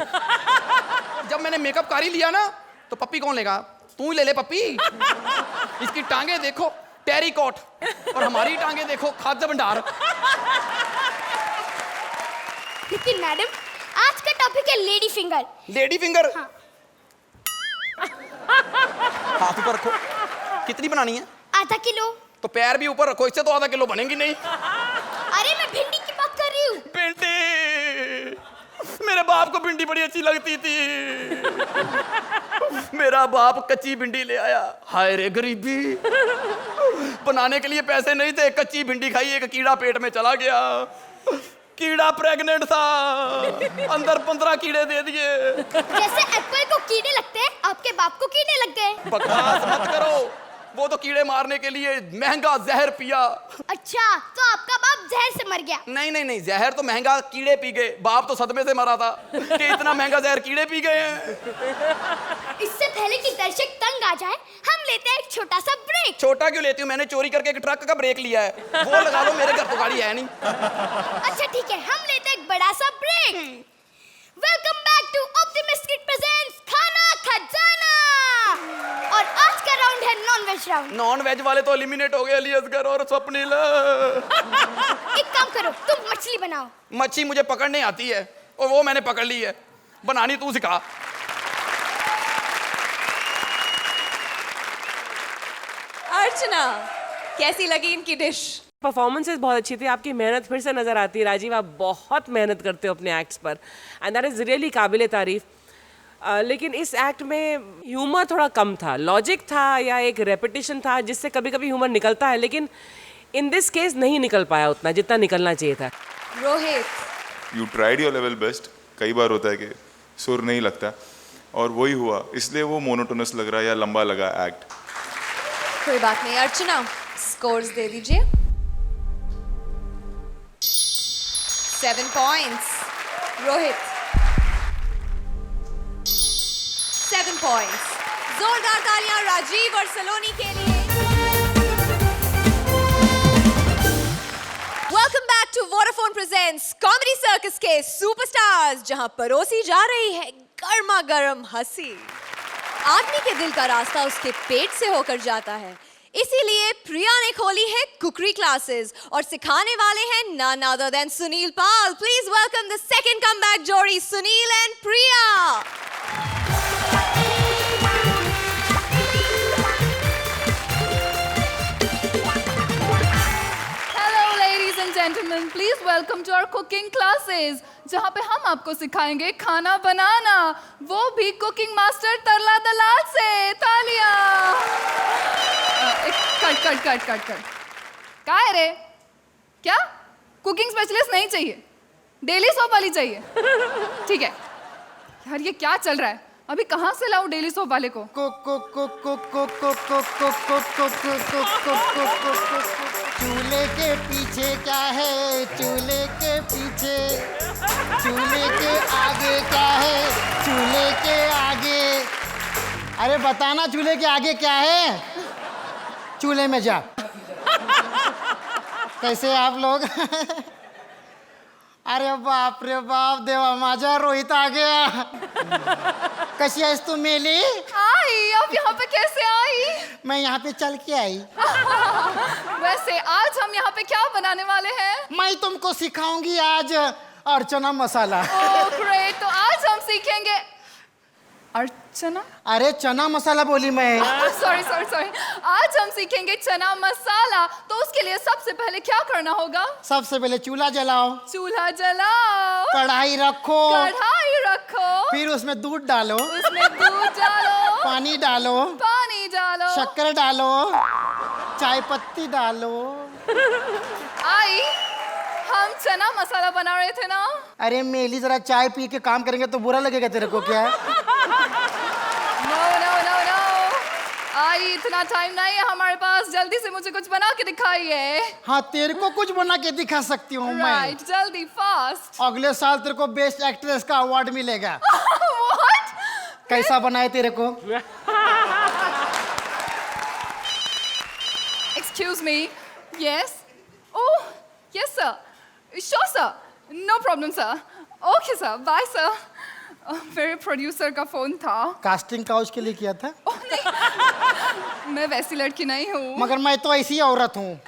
जब मैंने मेकअप कर ही लिया ना, तो पप्पी कौन लेगा? तू ही ले ले पप्पी। इसकी टांगे देखो, टेरिकॉट, और हमारी टांगे देखो, खाद्य भंडार। लेकिन मैडम, आज का टॉपिक है लेडी फिंगर। Lady finger? हाँ। हाथ ऊपर रखो। कितनी बनानी है? आधा किलो। तो पैर भी ऊपर रखो, इससे तो आधा किलो बनेंगी नहीं। अरे मैं भिंडी की बात कर रही हूँ। भिंडी? मेरे बाप को भिंडी बड़ी अच्छी लगती थी। मेरा बाप कच्ची भिंडी ले आया। हाय रे गरीबी, बनाने के लिए पैसे नहीं थे, कच्ची भिंडी खाई, एक कीड़ा पेट में चला गया। कीड़ा प्रेग्नेंट था, अंदर 15 कीड़े दे दिए। जैसे एप्पल को कीड़े लगते हैं, आपके बाप को कीड़े लग गए। बकवास मत करो, वो तो कीड़े मारने के लिए महंगा जहर पिया। अच्छा, तो आपका बाप जहर से मर गया? नहीं, जहर तो महंगा, कीड़े पी गए। बाप तो सदमे से मरा था कि इतना महंगा जहर कीड़े पी गए हैं। इससे पहले कि दर्शक तंग आ जाए, हम लेते हैं एक छोटा सा ब्रेक। छोटा क्यों लेती हूँ? मैंने चोरी करके एक ट्रक का ब्रेक लिया है, वो लगा लो, मेरे घर तो गाड़ी है नहीं। अच्छा ठीक है, हम लेते हैं एक बड़ा सा break. Welcome back to optimistic presents Khana Khazana. और आज का राउंड है non veg round. Non veg वाले तो एलिमिनेट हो गए, अलियसगर और स्वप्निल। एक काम करो, तुम मछली बनाओ। मच्छी मुझे पकड़ने आती है, और वो मैंने पकड़ ली है, बनानी तू सिखा। अर्चना, कैसी लगी इनकी डिश? परफॉर्मेंसेस बहुत अच्छी थी, आपकी मेहनत फिर से नजर आती है। राजीव, आप बहुत मेहनत करते हो अपने एक्ट्स पर, एंड दैट इज रियली काबिले तारीफ। लेकिन इस एक्ट में ह्यूमर थोड़ा कम था, लॉजिक था या एक रेपिटेशन था जिससे कभी कभी ह्यूमर निकलता है, लेकिन इन दिस केस नहीं निकल पाया उतना जितना निकलना चाहिए था। Rohit, you tried your level best. कई बार होता है कि सुर नहीं लगता, और वही हुआ, इसलिए वो मोनोटोनस लग रहा है या लंबा लगा एक्ट। कोई बात नहीं। अर्चना, स्कोर्स दे दीजिए। 7 पॉइंट्स। रोहित 7 पॉइंट्स। जोरदार तालियां राजीव और सलोनी के लिए। Welcome back to Vodafone presents comedy circus के सुपरस्टार्स, जहां परोसी जा रही है गर्मा गर्म हंसी। आदमी के दिल का रास्ता उसके पेट से होकर जाता है, इसीलिए प्रिया ने खोली है कुकरी क्लासेस और सिखाने वाले हैं none other than Sunil Pal. Please welcome the second comeback जोड़ी, Sunil and Priya. Gentlemen, please welcome to our cooking classes, जहाँ पे हम आपको सिखाएंगे खाना बनाना, वो भी कुकिंग मास्टर तरला दलाल से। तालियां। कट क्या है रे? क्या कुकिंग स्पेशलिस्ट नहीं चाहिए, डेली सोप वाली चाहिए? ठीक है यार, ये क्या चल रहा है? अभी कहाँ से लाऊं डेली सोप वाले को? चूल्हे के पीछे क्या है? चूल्हे के पीछे, चूल्हे के आगे क्या है? चूल्हे के आगे, अरे बताना चूल्हे के आगे क्या है? चूल्हे में जा। कैसे आप लोग? अरे बाप रे बाप, देवा माझा रोहित आ गया। कशी आहेस तू मेली? आई, आप यहाँ पे कैसे आई? मैं यहाँ पे चल के आई। वैसे आज हम यहाँ पे क्या बनाने वाले हैं? मैं तुमको सिखाऊंगी आज अर्चना मसाला। ओह ग्रेट, तो आज हम सीखेंगे अर्चना? अरे चना मसाला बोली मैं। सॉरी सॉरी सॉरी, आज हम सीखेंगे चना मसाला। तो उसके लिए सबसे पहले क्या करना होगा? सबसे पहले चूल्हा जलाओ। चूल्हा जलाओ, कढ़ाई रखो, कढ़ाई रखो, फिर उसमें दूध डालो, उसमें दूध डालो, पानी डालो, पानी डालो, शक्कर डालो, चाय पत्ती डालो। आई, हम चना मसाला बना रहे थे ना? अरे मेली, जरा चाय पी के काम करेंगे तो बुरा लगेगा तेरे को क्या? नो नो नो नो, आई इतना टाइम नहीं है हमारे पास, जल्दी से मुझे कुछ बना के दिखाइए। हाँ, तेरे को कुछ बना के दिखा सकती हूँ मैं। राइट, जल्दी फास्ट। अगले साल तेरे को बेस्ट एक्ट्रेस का अवार्ड मिलेगा। व्हाट? कैसा बनाए तेरे को? Excuse me, yes? Oh yes sir, sure sir, no problem sir, okay sir, bye sir. मेरे प्रोड्यूसर का फोन था। कास्टिंग काउच के लिए किया था? ओह नहीं, मैं वैसी लड़की नहीं हूँ। मगर मैं तो ऐसी औरत हूँ।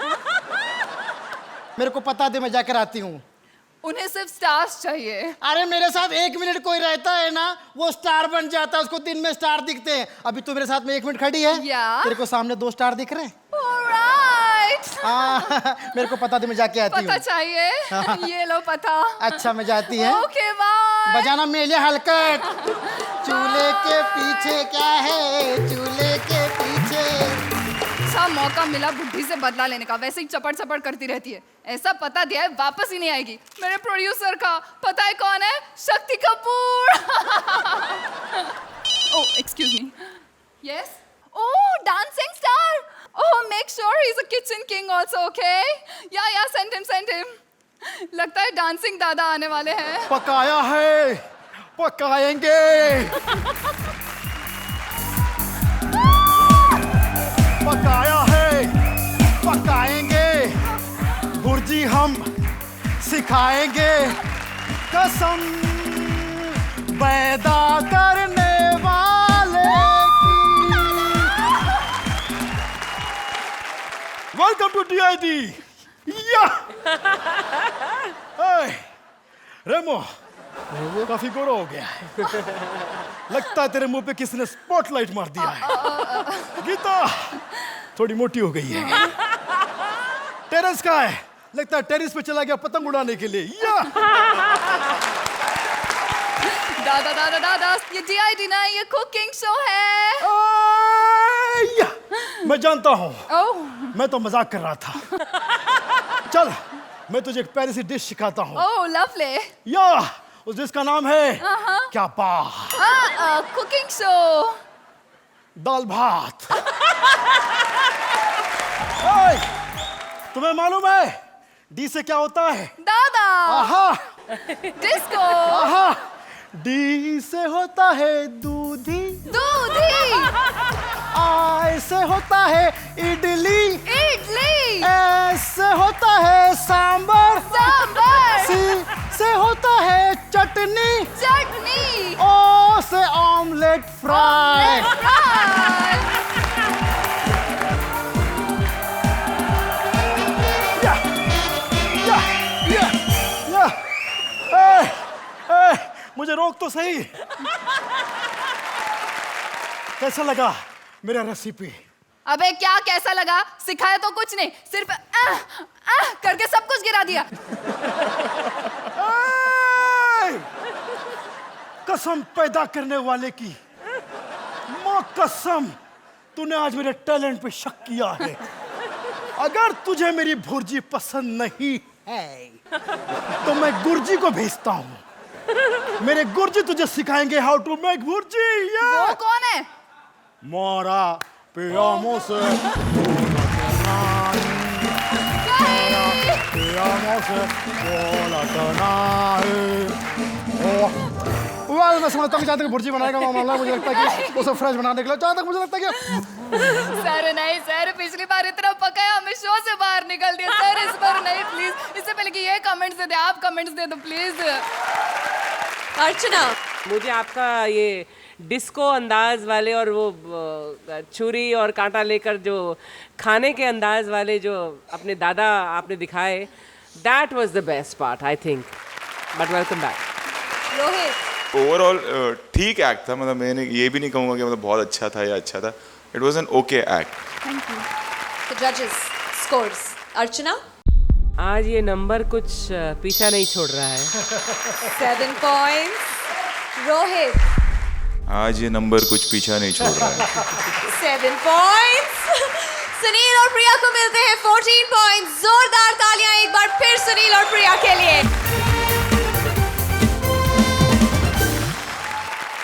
मेरे को पता दे, मैं जाकर आती हूँ। उन्हें सिर्फ स्टार्स चाहिए। अरे मेरे साथ 1 मिनट कोई रहता है ना, वो स्टार बन जाता है, उसको दिन में स्टार दिखते हैं। अभी तो मेरे साथ में 1 मिनट खड़ी है। तेरे को सामने 2 स्टार दिख रहे हैं? मेरे को पता दे, मैं जाके आती हूँ। पता चाहिए? ये लो पता। अच्छा, मैं जाती है। Okay bye. बजाना मेले हलकट। चूल्हे के पीछे क्या है? चूल्हे के पीछे। अच्छा मौका मिला बुद्धि से बदला लेने का, वैसे ही चपड़ चपड़ करती रहती है। ऐसा पता दिया है वापस ही नहीं आएगी। मेरे प्रोड्यूसर का पता है कौन है? Shakti Kapoor. Oh excuse me, yes? Oh dancing star. Oh, make sure he's a kitchen king also, okay? Yeah, send him. लगता है डांसिंग दादा आने वाले हैं। पकाया है, पकाएंगे। पकाया है, पकाएंगे। भुर्जी हम सिखाएंगे। कसम पैदा करने वाले। Welcome to DID। रेमो, काफी गोरा हो गया है। लगता है तेरे मुंह पे किसी ने स्पॉटलाइट मार दिया है। गीता थोड़ी मोटी हो गई है। टेरेस का है, लगता है टेरेस पे चला गया पतंग उड़ाने के लिए। दादा, ये DID ना, ये कुकिंग शो है। मैं जानता हूँ, मैं तो मजाक कर रहा था। चल, मैं तुझे एक पेरिसी डिश सिखाता हूँ। ओह लवली। या उस डिश का नाम है क्या पा? Cooking show. दाल भात। तुम्हें मालूम है डी से क्या होता है? दादा। आहा। डिस्को। आहा। डी से होता है दूधी। आई से होता है इडली। एस से होता है सांबर। सी से होता है चटनी। ओ से ऑमलेट फ्राई। मुझे रोक तो सही। कैसा लगा मेरा रेसिपी? अबे क्या कैसा लगा? सिखाया तो कुछ नहीं, सिर्फ करके सब कुछ गिरा दिया। कसम पैदा करने वाले की, माँ कसम, तूने आज मेरे टैलेंट पे शक किया है। अगर तुझे मेरी भुर्जी पसंद नहीं है तो मैं गुरुजी को भेजता हूँ। मेरे गुरुजी तुझे सिखाएंगे हाउ टू मेक भुर्जी। वो कौन है? मोरा पियामो से मैं समझता हूँ जहाँ तक भुर्जी बनाएगा मामला, मुझे लगता है कि उसे फ्रेश बनाने के लिए जहाँ तक मुझे लगता है कि सर नहीं सर, पिछली बार इतना पकाया हमें शो से बाहर निकल दिया सर, इस बार नहीं प्लीज। इससे पहले कि ये कमेंट्स दे दे, आप कमेंट्स दे दो प्लीज। अर्चना, मुझे आपका ये डिस्को अंदाज वाले और वो छुरी और कांटा लेकर जो खाने के अंदाज वाले जो अपने दादा आपने दिखाए, that was the best part I think. But welcome back. Rohit, overall ठीक एक्ट था, मतलब मैंने ये भी नहीं कहूँगा कि मतलब बहुत अच्छा था या अच्छा था। It was an okay act. Thank you. तो जजेस स्कोर्स। अर्चना, आज ये नंबर कुछ पीछा नहीं छोड़ रहा है। 7 पॉइंट्स। रोहित, आज ये नंबर कुछ पीछा नहीं छोड़ रहा है। 7 पॉइंट्स। सुनील और प्रिया को मिलते हैं 14 पॉइंट्स। जोरदार तालियां एक बार फिर सुनील और प्रिया के लिए।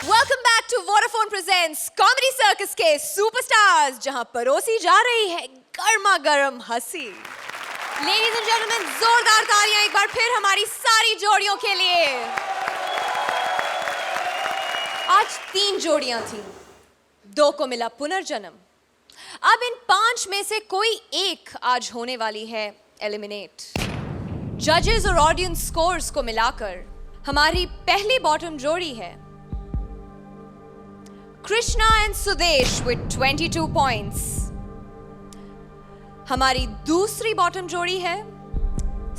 Welcome back to Vodafone presents comedy circus के सुपरस्टार्स, जहां परोसी जा रही है गर्मा गर्म हंसी। लेडीज एंड जेंटलमैन, जोरदार तालियां एक बार फिर हमारी सारी जोड़ियों के लिए। आज 3 जोड़ियां थीं, 2 को मिला पुनर्जन्म। अब इन 5 में से कोई एक आज होने वाली है एलिमिनेट। जजेस और ऑडियंस स्कोर्स को मिलाकर हमारी पहली बॉटम जोड़ी है Krishna and Sudesh with 22 points. हमारी दूसरी बॉटम जोड़ी है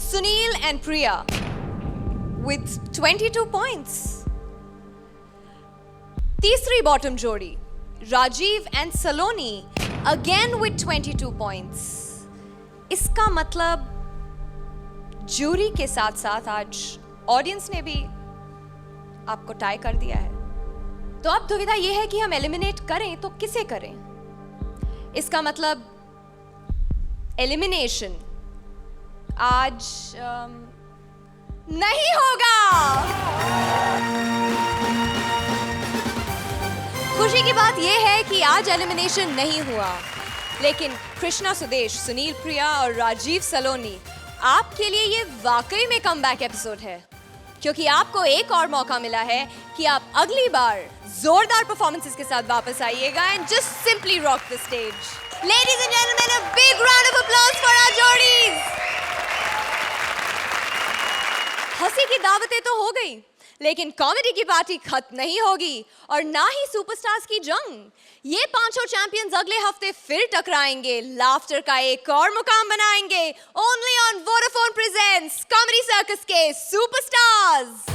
Sunil and Priya with 22 points. तीसरी बॉटम जोड़ी Rajeev and Saloni again with 22 points. इसका मतलब जूरी के साथ साथ आज ऑडियंस ने भी आपको टाई कर दिया है। तो अब दुविधा यह है कि हम एलिमिनेट करें तो किसे करें। इसका मतलब एलिमिनेशन आज नहीं होगा। खुशी की बात यह है कि आज एलिमिनेशन नहीं हुआ, लेकिन कृष्णा सुदेश, सुनील प्रिया और राजीव सलोनी, आपके लिए ये वाकई में कमबैक एपिसोड है, क्योंकि आपको एक और मौका मिला है कि आप अगली बार जोरदार परफॉर्मेंसेस के साथ वापस आइएगा and just simply rock the stage. Ladies and gentleman, a big round of applause for our जोड़ीज। हंसी की दावतें तो हो गई, लेकिन कॉमेडी की पार्टी खत्म नहीं होगी और ना ही सुपरस्टार्स की जंग। ये 5 चैंपियंस अगले हफ्ते फिर टकराएंगे, लाफ्टर का एक और मुकाम बनाएंगे। Only on Vodafone presents comedy circus के superstars.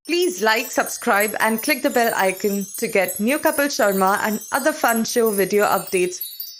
Please like, subscribe and click the bell icon to get new Kapil Sharma and other fun show video updates